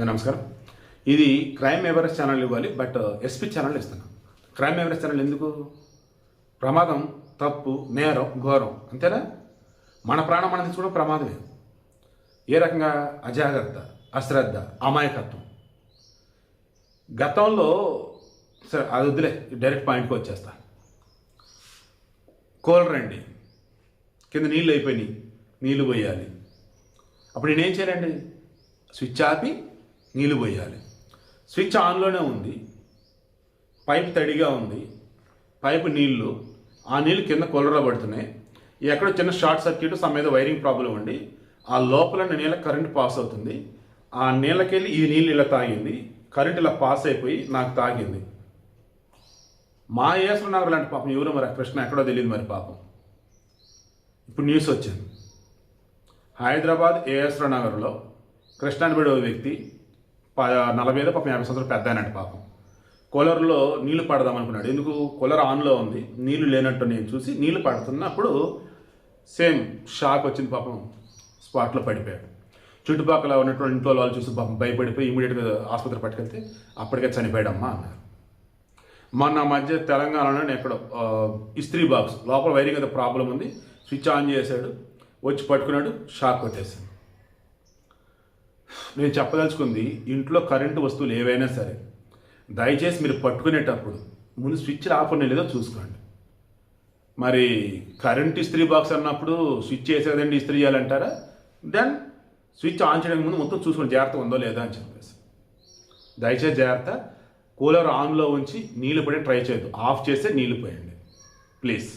అది నమస్కారం. ఇది క్రైమ్ ఎవరెస్ట్ ఛానల్ ఇవ్వాలి, బట్ ఎస్పీ ఛానల్ ఇస్తున్నాం. క్రైమ్ ఎవరెస్ట్ ఛానల్ ఎందుకు? ప్రమాదం, తప్పు, నేరం, ఘోరం, అంతేనా? మన ప్రాణం మనం తీసుకోవడం ప్రమాదమే. ఏ రకంగా? అజాగ్రత్త, అశ్రద్ధ, అమాయకత్వం. గతంలో సరే అది వద్దులే, డైరెక్ట్ పాయింట్కి వచ్చేస్తా. కూలర్ అండి, కింద నీళ్ళు అయిపోయినాయి, నీళ్ళు పోయాలి. అప్పుడు నేనేం చేయాలండి? స్విచ్ ఆపి నీళ్ళు పోయాలి. స్విచ్ ఆన్లోనే ఉంది, పైప్ తడిగా ఉంది, పైపు నీళ్ళు, ఆ నీళ్ళు కింద కూలర్లో పడుతున్నాయి. ఎక్కడో చిన్న షార్ట్ సర్క్యూట్ సమ్ మీద వైరింగ్ ప్రాబ్లం ఉండి ఆ లోపల నీళ్ళ కరెంట్ పాస్ అవుతుంది. ఆ నీళ్ళకెళ్ళి ఈ నీళ్ళు ఇలా తాగింది, కరెంట్ ఇలా పాస్ అయిపోయి నాకు తాగింది. మా ఏసర నగర్ లాంటి పాపం ఎవరో మరి ప్రశ్న ఎక్కడో తెలియదు మరి పాపం. ఇప్పుడు న్యూస్ వచ్చింది, హైదరాబాద్ ఏఎస్ఆర్ నగర్లో కృష్ణానిబడి ఓ వ్యక్తి 40 పాపం 50 సంవత్సరాలు పెద్ద అయినట్టు పాపం కూలర్లో నీళ్లు పడదాం అనుకున్నాడు. ఎందుకు? కూలర్ ఆన్లో ఉంది, నీళ్లు లేనట్టు నేను చూసి నీళ్లు పడుతున్నప్పుడు సేమ్ షాక్ వచ్చింది పాపం, స్పాట్లో పడిపోయాడు. చుట్టుపక్కల ఉన్నటువంటి ఇంట్లో వాళ్ళు చూసి పాపం భయపడిపోయి ఇమీడియట్గా ఆసుపత్రి పట్టుకెళ్తే అప్పటికే చనిపోయాడమ్మా అన్నారు. మొన్న మధ్య తెలంగాణలో ఎక్కడో ఇస్త్రీ బాక్స్ లోపల వైరింగ్ ఏదో ప్రాబ్లం ఉంది, స్విచ్ ఆన్ చేశాడు, వచ్చి పట్టుకున్నాడు, షాక్ కొట్టేసింది. నేను చెప్పదలుచుకుంది, ఇంట్లో కరెంటు వస్తువులు ఏవైనా సరే దయచేసి మీరు పట్టుకునేటప్పుడు ముందు స్విచ్ ఆఫ్ లేదో చూసుకోండి. మరి కరెంట్ ఇస్త్రీ బాక్స్ అన్నప్పుడు స్విచ్ వేసేదండి ఇస్త్రీ చేయాలంటారా? దెన్ స్విచ్ ఆన్ చేయడానికి ముందు మొత్తం చూసుకోండి, జాగ్రత్త ఉందో లేదా అని చెప్పేసి. దయచేసి జాగ్రత్త. కూలర్ ఆన్లో ఉంచి నీళ్ళు పడే ట్రై చేయొద్దు, ఆఫ్ చేస్తే నీళ్ళు పోయండి ప్లీజ్.